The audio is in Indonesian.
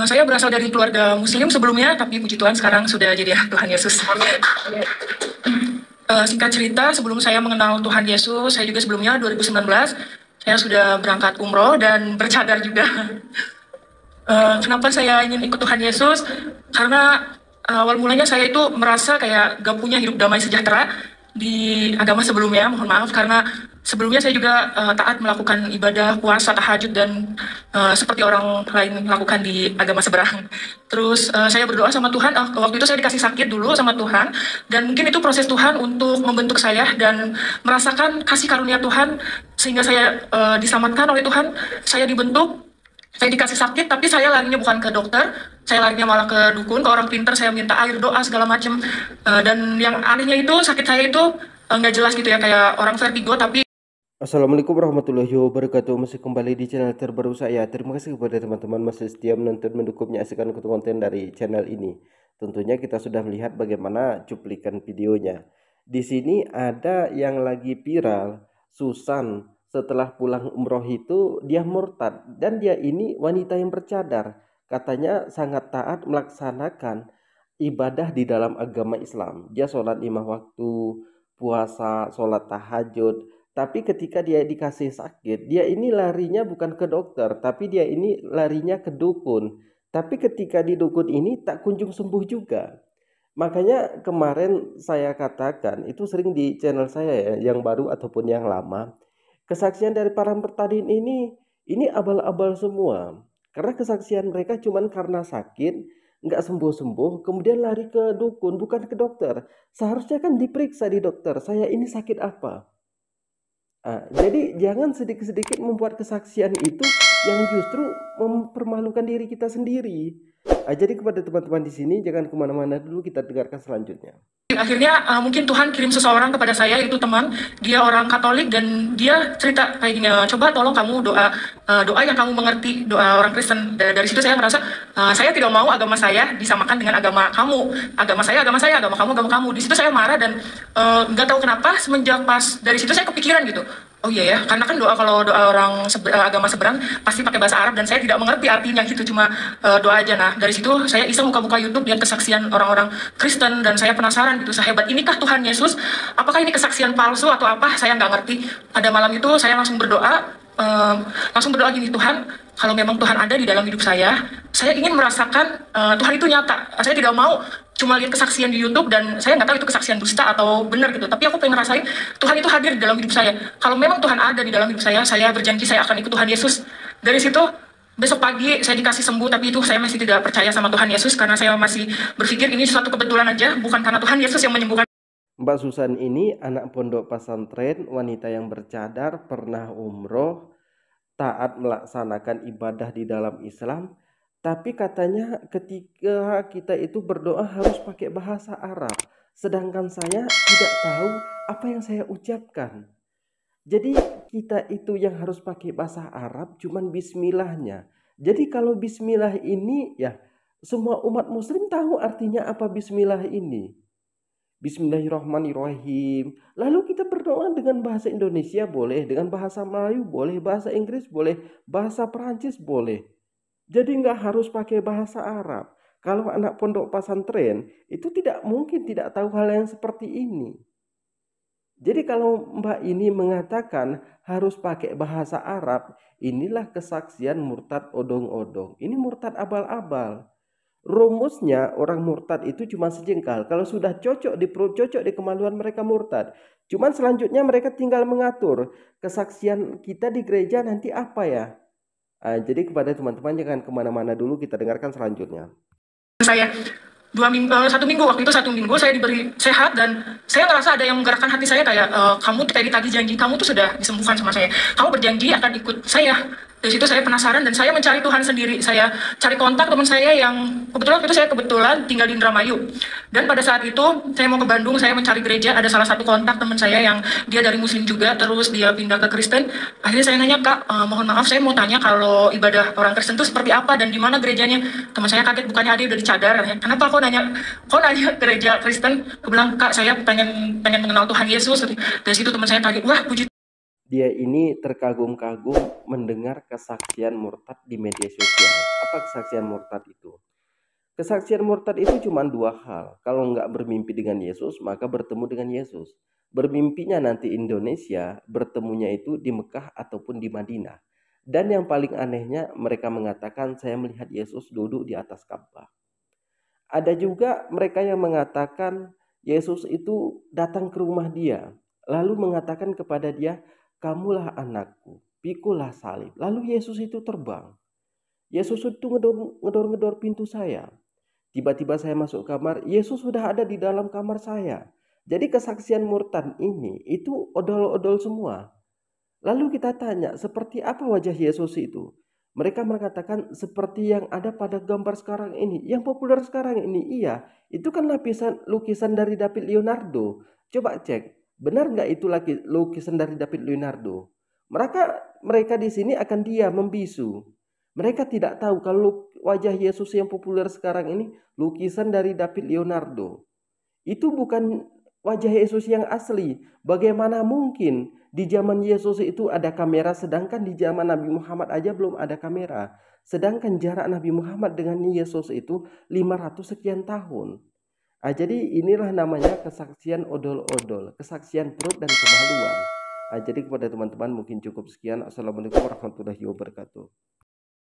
Saya berasal dari keluarga Muslim sebelumnya, tapi puji Tuhan sekarang sudah jadi Tuhan Yesus. Singkat cerita, sebelum saya mengenal Tuhan Yesus, saya juga sebelumnya 2019, saya sudah berangkat umroh dan bercadar juga. Kenapa saya ingin ikut Tuhan Yesus? Karena awal mulanya saya itu merasa kayak gak punya hidup damai sejahtera di agama sebelumnya, mohon maaf, karena sebelumnya saya juga taat melakukan ibadah, puasa, tahajud, dan seperti orang lain melakukan di agama seberang. Terus saya berdoa sama Tuhan, waktu itu saya dikasih sakit dulu sama Tuhan, dan mungkin itu proses Tuhan untuk membentuk saya dan merasakan kasih karunia Tuhan, sehingga saya diselamatkan oleh Tuhan, saya dibentuk, saya dikasih sakit, tapi saya larinya bukan ke dokter, saya larinya malah ke dukun, ke orang pintar, saya minta air, doa, segala macam. Dan yang anehnya itu, sakit saya itu nggak jelas gitu ya, kayak orang vertigo, tapi Assalamualaikum warahmatullahi wabarakatuh. Masih kembali di channel terbaru saya. Terima kasih kepada teman-teman masih setia menonton, mendukung, menyaksikan konten dari channel ini. Tentunya kita sudah melihat bagaimana cuplikan videonya. Di sini ada yang lagi viral, Susan setelah pulang umroh itu dia murtad, dan dia ini wanita yang bercadar. Katanya sangat taat melaksanakan ibadah di dalam agama Islam. Dia sholat 5 waktu, puasa, sholat tahajud. Tapi ketika dia dikasih sakit, dia ini larinya bukan ke dokter, tapi dia ini larinya ke dukun. Tapi ketika di dukun ini tak kunjung sembuh juga. Makanya kemarin saya katakan, itu sering di channel saya ya, yang baru ataupun yang lama. Kesaksian dari para pertadin ini abal-abal semua. Karena kesaksian mereka cuman karena sakit, nggak sembuh-sembuh, kemudian lari ke dukun, bukan ke dokter. Seharusnya kan diperiksa di dokter, saya ini sakit apa? Jadi jangan sedikit-sedikit membuat kesaksian itu yang justru mempermalukan diri kita sendiri. Jadi kepada teman-teman di sini jangan kemana-mana dulu, kita dengarkan selanjutnya. akhirnya mungkin Tuhan kirim seseorang kepada saya, itu teman, dia orang Katolik, dan dia cerita kayak gini, coba tolong kamu doa yang kamu mengerti, doa orang Kristen. Dari situ saya merasa saya tidak mau agama saya disamakan dengan agama kamu, agama saya, agama saya, agama kamu, agama kamu. Di situ saya marah dan nggak tahu kenapa semenjak pas dari situ saya kepikiran gitu. Oh iya ya, karena kan kalau doa orang agama seberang pasti pakai bahasa Arab dan saya tidak mengerti artinya gitu, cuma doa aja. Nah, dari situ saya iseng buka-buka YouTube lihat kesaksian orang-orang Kristen dan saya penasaran gitu, sehebat inikah Tuhan Yesus? Apakah ini kesaksian palsu atau apa? Saya nggak ngerti. Pada malam itu saya langsung berdoa gini, Tuhan, kalau memang Tuhan ada di dalam hidup saya ingin merasakan Tuhan itu nyata. Saya tidak mau cuma lihat kesaksian di YouTube dan saya nggak tahu itu kesaksian dusta atau benar gitu. Tapi aku pengen ngerasain Tuhan itu hadir di dalam hidup saya. Kalau memang Tuhan ada di dalam hidup saya berjanji saya akan ikut Tuhan Yesus. Dari situ besok pagi saya dikasih sembuh, tapi itu saya masih tidak percaya sama Tuhan Yesus karena saya masih berpikir ini suatu kebetulan aja, bukan karena Tuhan Yesus yang menyembuhkan. Mbak Susan ini anak pondok pesantren, wanita yang bercadar, pernah umroh, taat melaksanakan ibadah di dalam Islam. Tapi katanya ketika kita itu berdoa harus pakai bahasa Arab. Sedangkan saya tidak tahu apa yang saya ucapkan. Jadi kita itu yang harus pakai bahasa Arab cuman bismillahnya. Jadi kalau bismillah ini ya semua umat muslim tahu artinya apa bismillah ini. Bismillahirrahmanirrahim. Lalu kita berdoa dengan bahasa Indonesia boleh, dengan bahasa Melayu boleh, bahasa Inggris boleh, bahasa Perancis boleh. Jadi nggak harus pakai bahasa Arab. Kalau anak pondok pesantren itu tidak mungkin tidak tahu hal yang seperti ini. Jadi kalau Mbak ini mengatakan harus pakai bahasa Arab, inilah kesaksian murtad odong-odong. Ini murtad abal-abal. Rumusnya orang murtad itu cuma sejengkal. Kalau sudah cocok di perut, cocok di kemaluan, mereka murtad. Cuman selanjutnya mereka tinggal mengatur kesaksian kita di gereja nanti apa ya. Jadi kepada teman-teman jangan kemana-mana dulu, kita dengarkan selanjutnya. Saya 2 minggu, 1 minggu, waktu itu 1 minggu saya diberi sehat dan saya ngerasa ada yang menggerakkan hati saya kayak kamu tadi janji kamu tuh sudah disembuhkan sama saya, kamu berjanji akan ikut saya. Dari situ saya penasaran dan saya mencari Tuhan sendiri. Saya cari kontak teman saya yang kebetulan waktu itu saya tinggal di Indramayu. Dan pada saat itu saya mau ke Bandung, saya mencari gereja, ada salah satu kontak teman saya yang dia dari Muslim juga, terus dia pindah ke Kristen. Akhirnya saya nanya, Kak, mohon maaf saya mau tanya kalau ibadah orang Kristen itu seperti apa dan di mana gerejanya. Teman saya kaget, bukannya ada udah dicadar. Kenapa kok nanya gereja Kristen? Aku bilang, Kak, saya pengen mengenal Tuhan Yesus. Dari situ teman saya kaget, wah puji. Dia ini terkagum-kagum mendengar kesaksian murtad di media sosial. Apa kesaksian murtad itu? Kesaksian murtad itu cuma dua hal. Kalau nggak bermimpi dengan Yesus, maka bertemu dengan Yesus. Bermimpinya nanti Indonesia, bertemunya itu di Mekah ataupun di Madinah. Dan yang paling anehnya, mereka mengatakan saya melihat Yesus duduk di atas Ka'bah. Ada juga mereka yang mengatakan Yesus itu datang ke rumah dia, lalu mengatakan kepada dia, "Kamulah anakku, pikulah salib." Lalu Yesus itu terbang. Yesus itu ngedor-ngedor pintu saya. Tiba-tiba saya masuk kamar, Yesus sudah ada di dalam kamar saya. Jadi kesaksian murtad ini itu odol-odol semua. Lalu kita tanya, seperti apa wajah Yesus itu? Mereka mengatakan seperti yang ada pada gambar sekarang ini. Yang populer sekarang ini, iya. Itu kan lukisan dari David Leonardo. Coba cek, benar nggak itu lukisan dari David Leonardo? Mereka di sini akan diam, membisu. Mereka tidak tahu kalau wajah Yesus yang populer sekarang ini lukisan dari David Leonardo. Itu bukan wajah Yesus yang asli. Bagaimana mungkin di zaman Yesus itu ada kamera, sedangkan di zaman Nabi Muhammad aja belum ada kamera. Sedangkan jarak Nabi Muhammad dengan Yesus itu 500 sekian tahun. Jadi inilah namanya kesaksian odol-odol, kesaksian perut dan kemaluan. Jadi kepada teman-teman mungkin cukup sekian. Assalamualaikum warahmatullahi wabarakatuh.